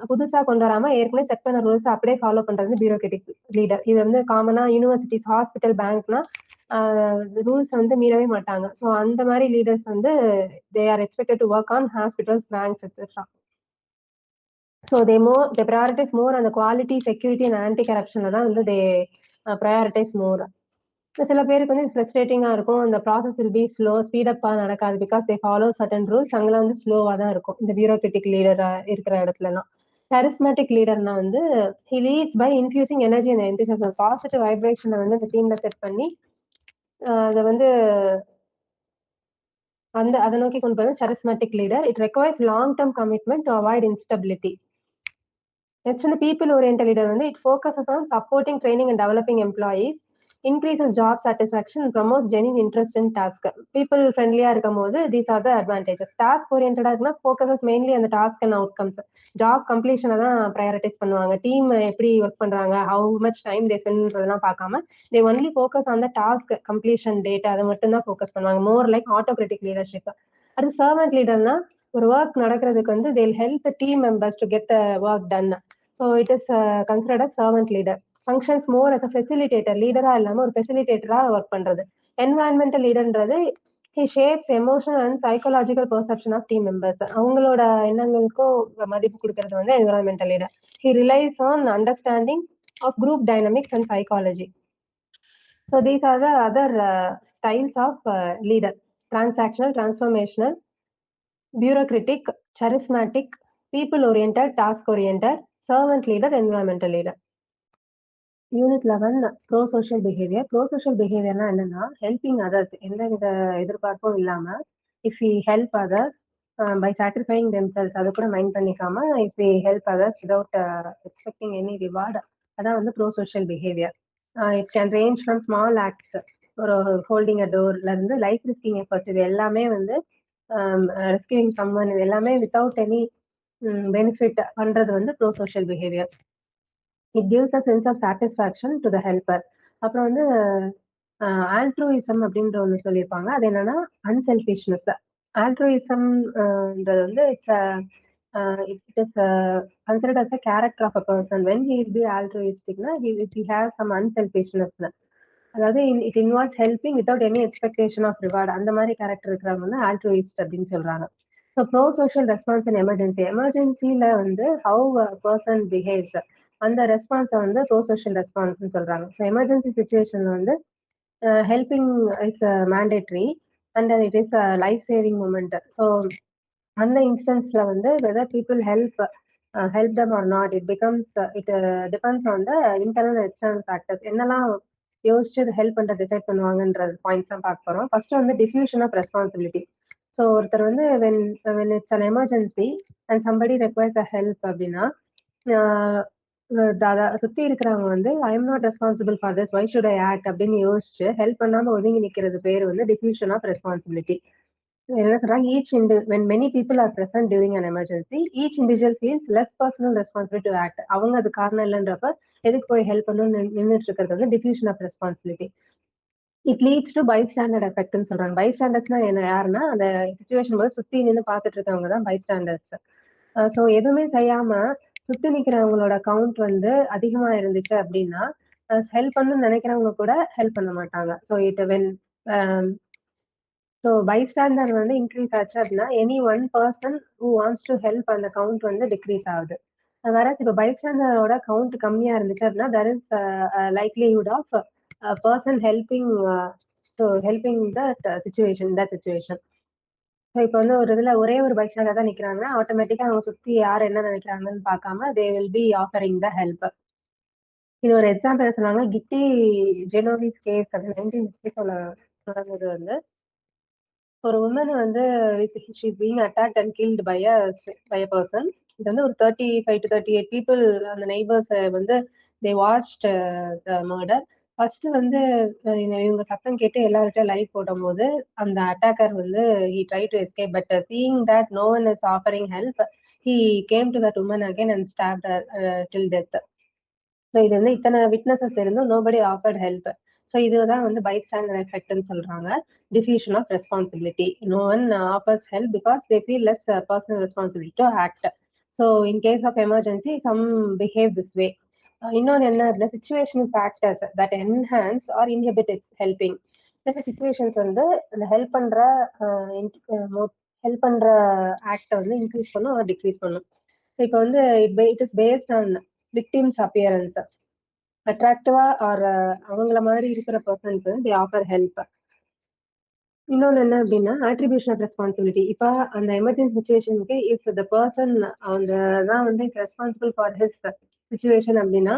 A: புதுசா கொண்டு வராம ஏற்கனவே செட் பண்ண ரூல்ஸ் அப்படியே ஃபாலோ பண்றது பியூரோக்ராட்டிக் லீடர். இது வந்து காமனா யூனிவர்சிட்டிஸ், ஹாஸ்பிட்டல், பேங்க்னா ரூல்ஸ் வந்து மீறவே மாட்டாங்க. ஸோ அந்த மாதிரி லீடர்ஸ் வந்து they are expected to work on hospitals, banks etcetera. So they prioritise more அந்த குவாலிட்டி, செக்யூரிட்டி அண்ட் ஆன்டி கரப்ஷன்ல தான் வந்து தே ப்ரையாரிட்டைஸ் மோர். சில பேருக்கு வந்து ஃப்ரஸ்ட்ரேட்டிங்கா இருக்கும். அந்த ப்ராசஸ் வில் பி ஸ்லோ, ஸ்பீடப்பா நடக்காது. Because they follow certain rules. அங்கெல்லாம் வந்து ஸ்லோவா தான் இருக்கும் இந்த பியூரோக்ராட்டிக் லீடரா இருக்கிற இடத்துலலாம். கரிஸ்மேட்டிக் லீடர்னா வந்து he leads by infusing energy and enthusiasm. Positive வைப்ரேஷனை வந்து அந்த டீம்ல செட் பண்ணி அதை வந்து அதை நோக்கி கொண்டு போகிறது charismatic leader. It requires long term commitment to avoid instability. Next வந்து பீப்புள் ஓரியன்ட் லீடர் வந்து it focuses on supporting, training and developing employees, increases job satisfaction and promotes genuine interest in task. People friendly இருக்கும் போது these are the advantages. Task oriented இருக்குன்னா focuses mainly on the task and outcomes. Job completion தான் prioritize பண்ணுவாங்க. Team எப்படி work பண்றாங்க, how much time they spend ன்றதெல்லாம் பார்க்காம they only focus on the task completion date. அதை மட்டும் தான் focus பண்ணுவாங்க. more like autocratic leadership. அடுத்து servant leaderனா ஒரு ஒர்க் நடக்கிறதுக்கு வந்து they'll help the team members to get the work done. So it is considered as servant leader. Functions more as a facilitator, லீடரா இல்லாம ஒரு ஃபெசிலிட்டேட்டரா ஒர்க் பண்றது. என்வரான்மெண்டல் லீடர்ன்றது he shapes emotional and psychological perception of team members. அவங்களோட எண்ணங்களுக்கும் மதிப்பு கொடுக்கறது வந்து environmental leader. He relies on understanding of group dynamics and psychology. So these are the other styles of leader: transactional, transformational, bureaucratic, charismatic, people oriented, task oriented, servant leader, environmental leader. Unit 11 pro social behaviour. Pro social பிஹேவியர்னா என்னன்னா helping others. எந்த வித எதிர்பார்ப்பும் இல்லாம if we help others by sacrificing themselves, அதை கூட mind பண்ணிக்காம if we help others without expecting any reward, அதான் வந்து pro social behaviour. It can range from small acts, ஒரு ஹோல்டிங் அ டோர்ல இருந்து லைஃப் ரிஸ்கிங் எஃபர்ட்ஸ். இது எல்லாமே வந்து ரெஸ்கியூவிங் சம்மன், இது எல்லாமே வித்தவுட் எனி பெனிஃபிட் பண்றது வந்து pro social behaviour. It gives a sense of satisfaction to the helper. அப்புறம் வந்து ஆல்ட்ரூயிசம் அப்படின்ற ஒன்று சொல்லியிருப்பாங்க. அது என்னன்னா அன்செல்ஃபிஷ்னஸ். ஆல்ட்ரூயிசம்ன்றது வந்து it is considered as a character of a person. When he will be ஆல்ட்ரூயிஸ்டிக்னா ஹி ஹேஸ் சம் அன்செல்ஃபிஷ்னஸ். அதாவது it involves helping without any expectation of reward. அந்த மாதிரி கேரக்டர் இருக்கிறவங்க வந்து ஆல்ட்ரூயிஸ்ட் அப்படின்னு சொல்றாங்க. So pro social response in emergency. எமர்ஜென்சியில வந்து ஹவு பர்சன் பிஹேவ்ஸ், அந்த ரெஸ்பான்ஸை வந்து ப்ரோ சோஷியல் ரெஸ்பான்ஸ்னு சொல்றாங்க. ஸோ எமர்ஜென்சி சுச்சுவேஷன்ல வந்து helping is mandatory and it is life saving moment. So அந்த இன்ஸ்டன்ஸ்ல வந்து whether people help them or not, it depends on the internal and external factors. என்னெல்லாம் யோசிச்சு ஹெல்ப் பண்ற டிசைட் பண்ணுவாங்கன்ற பாயிண்ட்ஸ் தான் பார்க்க போறோம். ஃபர்ஸ்ட் வந்து டிஃப்யூஷன் ஆஃப் ரெஸ்பான்சிபிலிட்டி. ஸோ ஒருத்தர் வந்து when it's an emergency and somebody requires a help அப்படின்னா சுத்தி இருக்கிறவங்க வந்து I am not responsible for this, why should I act அப்படின்னு யோசிச்சு ஹெல்ப் பண்ணாம ஒதுங்கி நிக்கிறது பேர் வந்து டிஃப்யூஷன் ஆஃப் ரெஸ்பான்சிபிலிட்டி. என்ன சொல்றாங்க, when many people are present during an emergency, each individual feels less personal responsibility to act. அவங்க அது காரணம் இல்லன்றப்ப, எதுக்கு போய் ஹெல்ப் பண்ணணும்னு நின்னுட்டு இருக்கிறது வந்து diffusion of responsibility. It leads to bystander எஃபெக்ட்ன்னு சொல்றாங்க. பைஸ்டாண்டர்ஸ்னா என்ன யாருன்னா, அந்த சிச்சுவேஷன் போது சுத்தி நின்னு பார்த்துட்டு இருக்கவங்க தான் பைஸ்டாண்டர்ஸ். ஸோ எதுவுமே செய்யாம சுத்தி நிக்கிறவங்களோட கவுண்ட் வந்து அதிகமா இருந்துச்சு அப்படின்னா, ஹெல்ப் பண்ணணும்னு நினைக்கிறவங்க கூட ஹெல்ப் பண்ண மாட்டாங்க. So it when so bystander வந்து இன்க்ரீஸ் ஆச்சு அப்படின்னா, any one person who wants to help அந்த கவுண்ட் வந்து டிக்ரீஸ் ஆகுது. வேறஸ் இப்போ பைஸ்டாண்டரோட கவுண்ட் கம்மியா இருந்துச்சு அப்படின்னா, there is likelihood of person helping helping that situation. So இப்போ வந்து ஒரு இதுல ஒரே ஒரு பைஸ்டாண்டர் தான் நிக்கிறாங்கன்னா, ஆட்டோமேட்டிக்கா அவங்க சுத்தி யார் என்ன நினைக்கிறாங்கன்னு பார்க்காம தே will B offering the help. இது ஒரு எக்ஸாம்பிள் என்ன சொன்னாங்க, கிட்டி ஜெனோவிஸ் கேஸ் அது 1964 நடந்தது வந்து ஒரு உமன் வந்து she is being attacked and killed by a person. இது வந்து ஒரு 35 to 38 பீப்புள் அந்த நெய்பர்ஸ் வந்து தே வாட்ச்ட் த மர்டர். ஃபர்ஸ்ட் வந்து இவங்க சத்தம் கேட்டு எல்லார்கிட்ட லைவ் போடும்போது அந்த அட்டாக்கர் வந்து he try to escape but seeing that no one is offering help he came to that woman again and stopped till death. So இது வந்து இத்தனை விட்னஸஸ் இருந்தும் நோபடி ஆஃபர்ட் ஹெல்ப். ஸோ இதுதான் வந்து பைஸ்டாண்டர் எஃபெக்ட்னு சொல்றாங்க. Diffusion of responsibility. No one offers help because they feel less personal responsibility to act. So in case of emergency some behave this way. இன்னொன்று என்ன அப்படின்னா, situational factors that enhance or inhibit its helping. சில situations வந்து அந்த help பண்ற ஆக்டை வந்து increase பண்ணும் R degrees பண்ணும். இப்போ வந்து it is based on victims appearance. அட்ராக்டிவா ஆர் அவங்கள மாதிரி இருக்கிற பர்சனுக்கு தே ஆஃபர் ஹெல்ப். இன்னொன்று என்ன அப்படின்னா, ஆட்ரிபியூஷன் ஆஃப் ரெஸ்பான்சிபிலிட்டி. இப்போ அந்த எமர்ஜென்சி சுச்சுவேஷனுக்கு இஃப் த பர்சன் அந்த தான் வந்து ரெஸ்பான்சிபிள் ஃபார் ஹிஸ் சுச்சுவேஷன் அப்படின்னா,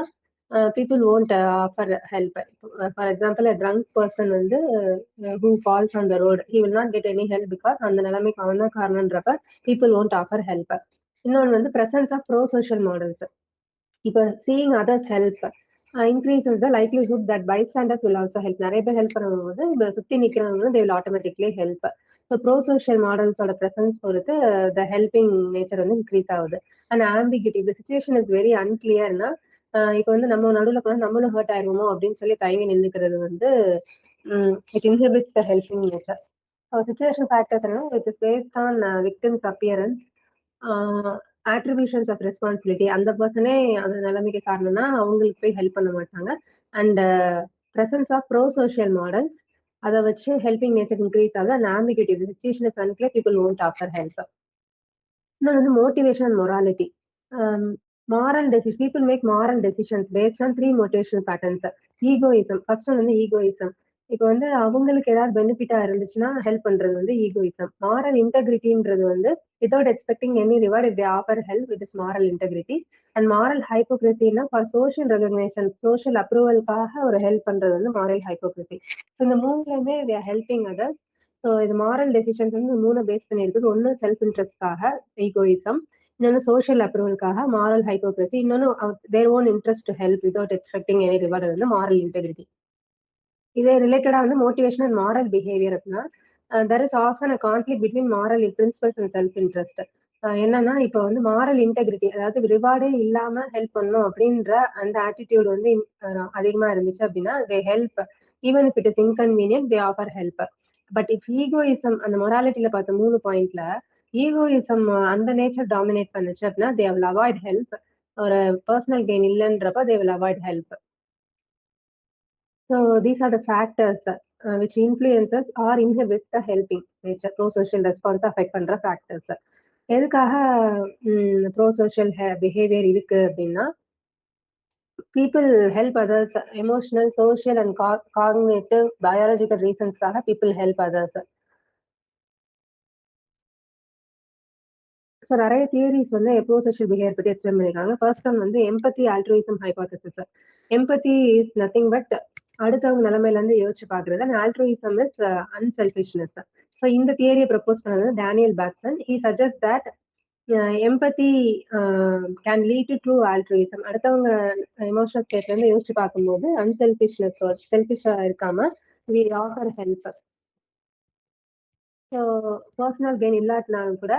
A: people won't offer help. For example drunk person வந்து who falls on the road he will not get any help because அந்த நிலைமைக்கு அவன் தான் காரணன்றப்ப பீப்புள் ஓன்ட் ஆஃபர் ஹெல்ப். இன்னொன்று வந்து presence of bro social models. இப்போ seeing others help increases the likelihood that bystanders will also help. நிறைய பேர் ஹெல்ப் பண்ணும்போது இப்போ சுற்றி நிற்கிறவங்க they will automatically help. So pro social மாடல்ஸோட presence பொறுத்து த ஹெல்பிங் நேச்சர் வந்து இன்க்ரீஸ் ஆகுது. அண்ட் ஆம்பிகிட்டி, இந்த சுச்சுவேஷன் இஸ் வெரி அன்கிளியர்னா இப்போ வந்து நம்ம நடுவில் போனால் நம்மளும் ஹர்ட் ஆயிடுவோமோ அப்படின்னு சொல்லி தயங்கி நின்றுக்கிறது வந்து it inhibits the helping nature. So situation factors என்ன, it is based on victims appearance, attributions of responsibility. அந்த பர்சனே அந்த நிலைமைக்கு காரணம்னா அவங்களுக்கு போய் ஹெல்ப் பண்ண மாட்டாங்க. And presence of bro social models, அதை வச்சு ஹெல்பிங் நேச்சர் இன்க்ரீஸ் ஆகுது. And ambiguity, situation is unclear, people won't offer help. இன்னொன்று வந்து motivation and morality. Moral decision, people make moral decisions based on three motivational patterns. Egoism, first one வந்து egoism. இப்போ வந்து அவங்களுக்கு ஏதாவது பெனிஃபிட்டா இருந்துச்சுன்னா ஹெல்ப் பண்றது வந்து ஈகோயிசம். மாரல் இன்டெகிரிட்டின்றது வந்து without expecting any reward if they offer help, it is moral integrity. And moral ஹைப்போக்ரஸினா ஃபார் சோஷியல் ரெகக்னேஷன், சோஷியல் அப்ரூவலுக்காக ஒரு ஹெல்ப் பண்றது வந்து மாரல் ஹைப்போக்ரஸி. ஸோ இந்த மூணுலையுமே they are helping others. So இது மாரல் டெசிஷன்ஸ் வந்து மூணு பேஸ் பண்ணியிருக்குது. ஒன்று செல்ஃப் இன்ட்ரெஸ்ட்காக ஈகோயிசம், இன்னொன்று சோஷியல் அப்ரூவலுக்காக மாரல் ஹைப்போக்ரஸி, இன்னொன்று their own interest to help without expecting any reward வந்து மாரல் இன்டெகிரிட்டி. இதே ரிலேட்டடா வந்து மோட்டிவேஷன் அண்ட் மாரல் பிஹேவியர் அப்படின்னா, there is often a conflict between moral principles and self interest. என்னன்னா இப்போ வந்து மாரல் இன்டெகிரிட்டி, அதாவது ரிவார்டே இல்லாம ஹெல்ப் பண்ணணும் அப்படின்ற அந்த ஆட்டிடியூட் வந்து அதிகமா இருந்துச்சு அப்படின்னா they help even if it is inconvenient, they offer help. But if egoism, அந்த மொராலிட்டியில பார்த்த 3 பாயிண்ட்ல ஈகோயிசம் அந்த நேச்சர் டாமினேட் பண்ணுச்சு அப்படின்னா தே வில் அவாய்ட் ஹெல்ப். ஒரு பர்சனல் கெயின் இல்லைன்றப்ப they will avoid help. So these are the factors which influences or inhibits the helping nature. Pro-social response affect பண்ற factors. எதுக்காக pro-social behavior இருக்கு அப்படின்னா, people help others, emotional, social and cognitive, biological reasonsக்காக people help others. So நிறைய theories வந்து prosocial behaviour பத்தி explain பண்ணிருக்காங்க. First one வந்து empathy altruism hypothesis. Empathy is nothing but அடுத்தவங்க நிலைமையில இருந்து யோசிச்சு பாக்குறது. And altruism is unselfishness. So இந்த தியரியை ப்ரப்போஸ் பண்ணது Daniel Batson. He suggest that empathy can lead to true altruism. அடுத்தவங்க எமோஷனல் ஸ்டேட்ல இருந்து யோசிச்சு பார்க்கும்போது அன்செல்ஃபிஷ்னஸ், செல்ஃபிஷா இருக்காம we offer help. So personal gain இல்லாட்டினாலும் கூட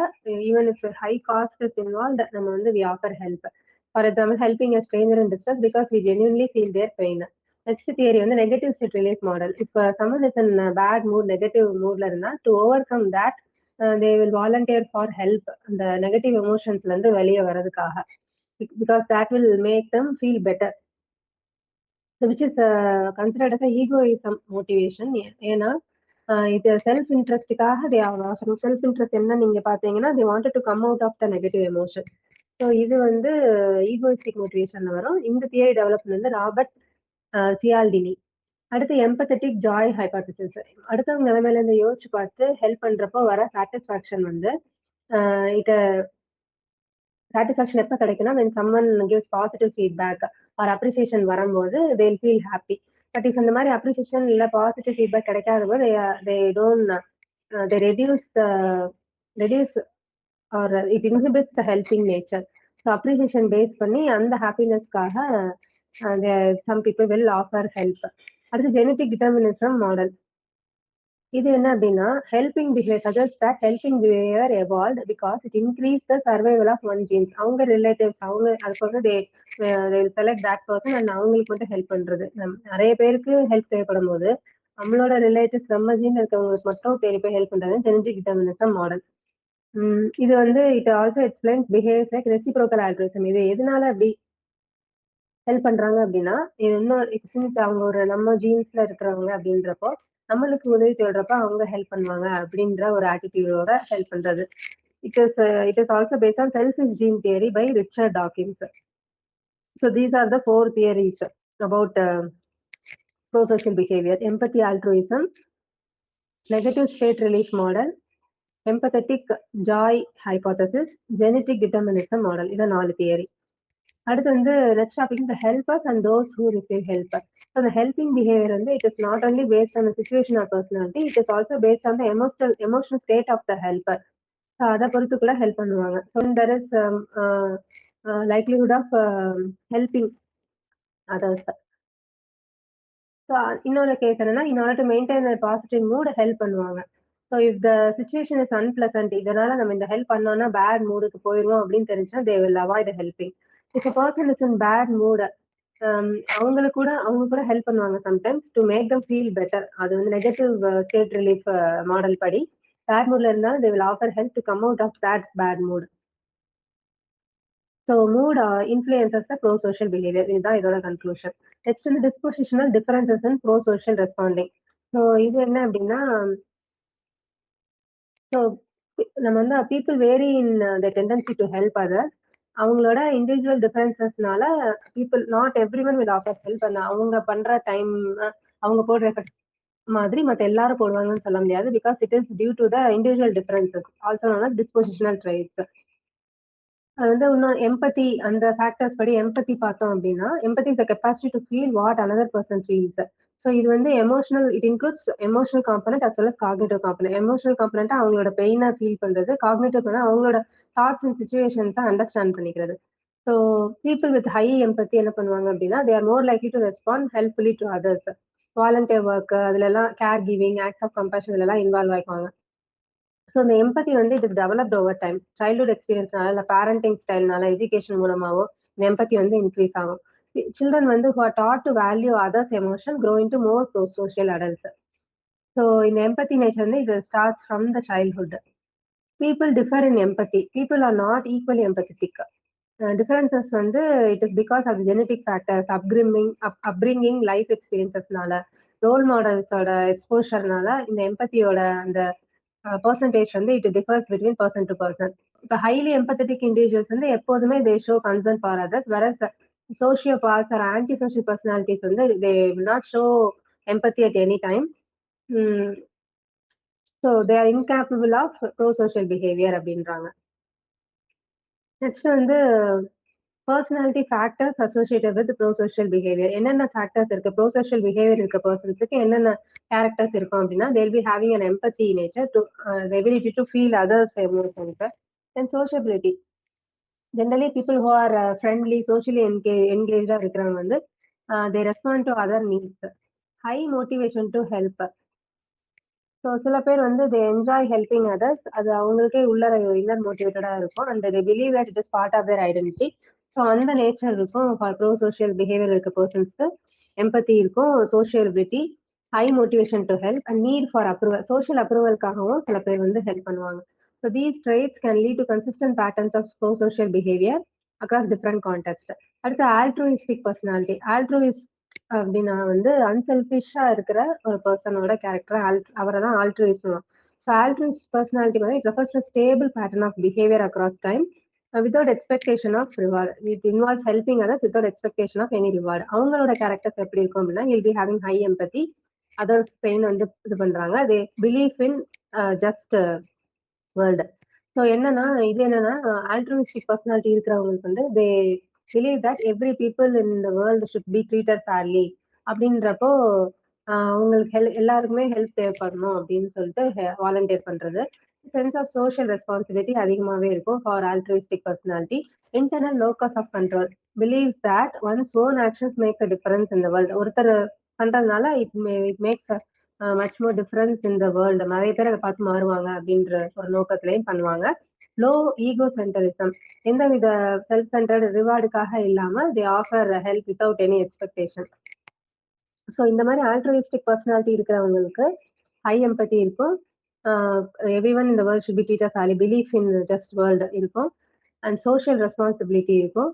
A: even if high cost is involved நம்ம வந்து we offer help. For example helping a stranger in distress because we genuinely feel their pain. Next theory வந்து negative state relief model. இப்போ someone is in bad mood negative மூட்ல இருந்தா to overcome that they will volunteer for help. அந்த negative எமோஷன்ஸ்ல இருந்து வெளியே வர்றதுக்காக, because that will make them feel better. So which is considered as a egoism motivation. ஏன்னா இது self இன்ட்ரெஸ்டுக்காக they are offering. Self interest என்ன நீங்க பாத்தீங்கன்னா they wanted to come out of the negative emotion. So இது வந்து egoistic மோட்டிவேஷன்ல வரும். இந்த தியரி டெவலப் வந்து ராபர்ட் சியால்டினி. அடுத்து எம்பத்தட்டிக் ஜாய் ஹைபாத்தசிஸ். அடுத்தவங்க நிலைமையில இருந்து யோசிச்சு பார்த்து ஹெல்ப் பண்றப்போ வர சாட்டிஸ்பாக்சன் வந்து இத சாட்டிஸ்ஃபேக்ஷன் எப்போ கிடைக்குன்னா when someone gives positive feedback or appreciation வரும்போது they'll feel happy. பட் இப்போ இந்த மாதிரி அப்ரிசியேஷன் இல்லை பாசிட்டிவ் ஃபீட்பேக் கிடைக்காத போது they don't they reduce or it inhibits the helping nature. So appreciation base பண்ணி அந்த ஹாப்பினஸ்க்காக some people will offer help. அடுத்து ஜெனட்டிக் டிட்டர்மினிசம் மாடல். இது என்ன அப்படின்னா helping behaviour suggest that helping behaviour evolve because it increase the survival of one genes. அவங்க relatives அவங்க அதுக்கு வந்து they select that person and அவங்களுக்கு மட்டும் ஹெல்ப் பண்றது. நிறைய பேருக்கு ஹெல்ப் தேவைப்படும் போது நம்மளோட ரிலேட்டிவ்ஸ் நம்ம ஜீன் இருக்கவங்களுக்கு மட்டும் தேடி போய் ஹெல்ப் பண்றது ஜெனடிக் டிட்டர்மினிசம் மாடல். இது வந்து it also explains behaviours like reciprocal altruism. இது எதனால அப்படி ஹெல்ப் பண்றாங்க அப்படின்னா இது இன்னும் அவங்க ஒரு நம்ம ஜீன்ஸ்ல இருக்கிறவங்க அப்படின்றப்போ நம்மளுக்கு உதவி தேடுறப்ப அவங்க ஹெல்ப் பண்ணுவாங்க அப்படின்ற ஒரு ஆட்டிடியூடோட ஹெல்ப் பண்றது. It is also based on self gene theory by Richard Dawkins. So these are the 4 theories about prosocial behaviour: empathy, altruism, negative state relief model, empathetic joy hypothesis, genetic determinism model. இதான் 4 theory. அடுத்து வந்து next topic the helpers and those who receive help. So the helping behavior வந்து it is not only based on the situation or personality, it is also based on the emotional state of the helper. So அதை பொறுத்துக்குள்ள help பண்ணுவாங்க. So there is likelihood of helping others. So இன்னொரு case என்னன்னா in order to maintain a positive mood help பண்ணுவாங்க. So if the situation is unpleasant, இதனால நம்ம இந்த help பண்ணோம்னா பேட் மூடுக்கு போயிடுவோம் அப்படின்னு தெரிஞ்சுன்னா they will avoid helping. If a person is in bad mood, அவங்க கூட ஹெல்ப் பண்ணுவாங்க sometimes to make them feel better. அது வந்து நெகட்டிவ் ஸ்டேட் ரிலீஃப் மாடல் படி பேட் மூட்ல இருந்தாலும் they will offer help to come out of that bad mood. So mood influences the pro social behaviour. இதுதான் இதோட கன்க்ளூஷன். நெக்ஸ்ட் வந்து dispositional differences in pro social responding. So இது என்ன அப்படின்னா so நம்ம வந்து people vary in the tendency to help others. அவங்களோட individual டிஃபரன்சஸ்னால people not every one will offer help. அந்த அவங்க பண்ற டைம் அவங்க போடுற எஃபர்ட் மாதிரி மற்ற எல்லாரும் போடுவாங்கன்னு சொல்ல முடியாது. Because it is due to the individual differences also known as dispositional traits. அது வந்து இன்னும் எம்பத்தி அந்த ஃபேக்டர்ஸ் படி எம்பத்தி பார்த்தோம் அப்படின்னா empathy is the capacity to feel what another person feels. So இது வந்து emotional it includes emotional component as well as cognitive component. Emotional component அவங்களோட பெயினை ஃபீல் பண்றது, காக்னிட்டிவ் அவங்களோட தாட்ஸ் அண்ட் சுச்சுவேஷன்ஸை அண்டர்ஸ்டாண்ட் பண்ணிக்கிறது. So people with high empathy என்ன பண்ணுவாங்க அப்படின்னா they are more likely to respond helpfully to others. Volunteer work அதுல எல்லாம் care giving acts of compassion இதெல்லாம் இன்வால்வ் ஆயிக்குவாங்க. ஸோ இந்த எம்பத்தி வந்து it is developed over time. Childhood எக்ஸ்பீரியன்ஸ்னால இல்லை பேரண்டிங் ஸ்டைல்னால எஜுகேஷன் மூலமாவோ இந்த எம்பத்தி வந்து இன்க்ரீஸ் ஆகும். சில்ட்ரன் வந்து who are taught to value others emotion grow into more pro-social adults. So இந்த எம்பத்தி நேச்சர் வந்து இது starts from the childhood. People differ in empathy. People are not equally empathic. Differences வந்து it is because of genetic factors, upbringing life எக்ஸ்பீரியன்சஸ்னால, role மாடல்ஸோட எக்ஸ்போஷர்னால இந்த எம்பத்தியோட அந்த பர்சன்டேஜ் வந்து it differs between person to person. இப்போ ஹைலி எம்பத்தட்டிக் இண்டிவிஜுவல்ஸ் வந்து எப்போதுமே they show concern for others. Versus sociopaths or antisocial personalities வந்து they will not show empathy at any time. So they are incapable of pro-social behavior அப்படின்றாங்க. Next வந்து personality factors associated with prosocial behaviour. என்னென்ன factors இருக்கு prosocial behaviour இருக்க பர்சன்ஸுக்கு என்னென்ன characters இருக்கும் அப்படின்னா they'll be having an empathy nature to the ability to feel others emotions. Then sociability. Generally people who are friendly, socially engaged இருக்கிறவங்க வந்து they respond to other needs. High motivation to help. So சில பேர் வந்து they enjoy helping others, அது அவங்களுக்கே உள்ள inner மோட்டிவேட்டடா இருக்கும் and they believe that it is part of their identity. So அந்த நேச்சர் இருக்கும் ஃபார் ப்ரோ சோஷியல் பிஹேவியர் இருக்க பர்சன்ஸ்க்கு. எம்பத்தி இருக்கும், sociability, high motivation to help and need for approval, social அப்ரூவலுக்காகவும் சில பேர் வந்து ஹெல்ப் பண்ணுவாங்க. So these traits can lead to consistent patterns of bro social behaviour across different context. அடுத்து altruistic personality. ஆல்ட்ரூயிஸ்ட் அப்படின்னா வந்து அன்செல்ஃபிஷா இருக்கிற ஒரு பர்சனோட கேரக்டர் அவரை தான் ஆல்ட்ரூயிஸ்ட் சொல்லுவோம். ஸோ ஆல்ட்ரூயிஸ்ட் பர்சனாலிட்டி வந்து it refers to stable pattern of behaviour across time without expectation of reward. It involves helping others without expectation of any reward. அவங்களோட கேரக்டர்ஸ் எப்படி இருக்கும் அப்படின்னா will be having high empathy, others pain வந்து இது பண்றாங்க, they believe in just world. So என்னன்னா இது என்னன்னா ஆல்ட்ரூயிஸ்டிக் பர்சனாலிட்டி இருக்கிறவங்களுக்கு வந்து they believe that every people in the world should be treated fairly. அப்படின்றப்போ அவங்களுக்கு எல்லாருக்குமே ஹெல்ப் தேவைப்படணும் அப்படின்னு சொல்லிட்டு வாலண்டியர் பண்றது. சென்ஸ் ஆஃப் சோஷியல் ரெஸ்பான்சிபிலிட்டி அதிகமாகவே இருக்கும் for altruistic personality. Internal locus of control believes that one's own actions make a difference in the world. ஒருத்தர் பண்றதுனால it makes much more difference in the world, நிறைய பேர் அதை பார்த்து மாறுவாங்க அப்படின்ற ஒரு நோக்கத்திலையும் பண்ணுவாங்க. லோ ஈகோ சென்டரிசம், எந்தவித செல்ஃப் சென்டர்டு ரிவார்டுக்காக இல்லாம they offer help without any expectation. So இந்த மாதிரி ஆல்ட்ரூயிஸ்டிக் பர்சனாலிட்டி இருக்கிறவங்களுக்கு ஹை எம்பத்தி இருக்கும், எவ்ரி ஒன் இந்த world should be treated fairly, belief in just world இருக்கும் அண்ட் சோஷியல் ரெஸ்பான்சிபிலிட்டி இருக்கும்.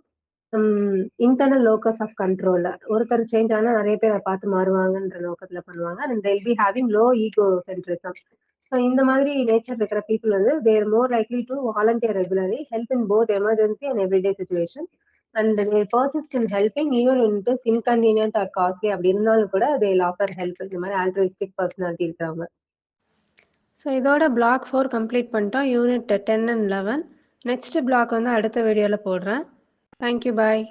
A: இன்டர்னல் லோக்கஸ் ஆஃப் கண்ட்ரோல், ஒருத்தர் சேஞ்ச் ஆனால் நிறைய பேர் அதை பார்த்து மாறுவாங்கன்ற நோக்கத்தில் பண்ணுவாங்க. And they'll be having low ego centrism. So இந்த மாதிரி நேச்சர் இருக்கிற பீப்புள் வந்து they're more likely to volunteer regularly, help in both emergency and everyday situation and they persist in helping even when it is inconvenient or costly. அப்படி இருந்தாலும் கூட they'll offer help. இந்த மாதிரி ஆல்ட்ரூயிஸ்டிக் பர்சனாலிட்டி இருக்கிறவங்க.
B: So இதோட black 4 complete பண்ணிட்டோம், unit 10 and 11. Next black வந்து அடுத்த வீடியோவில் போடுறேன். தேங்க்யூ, பாய்.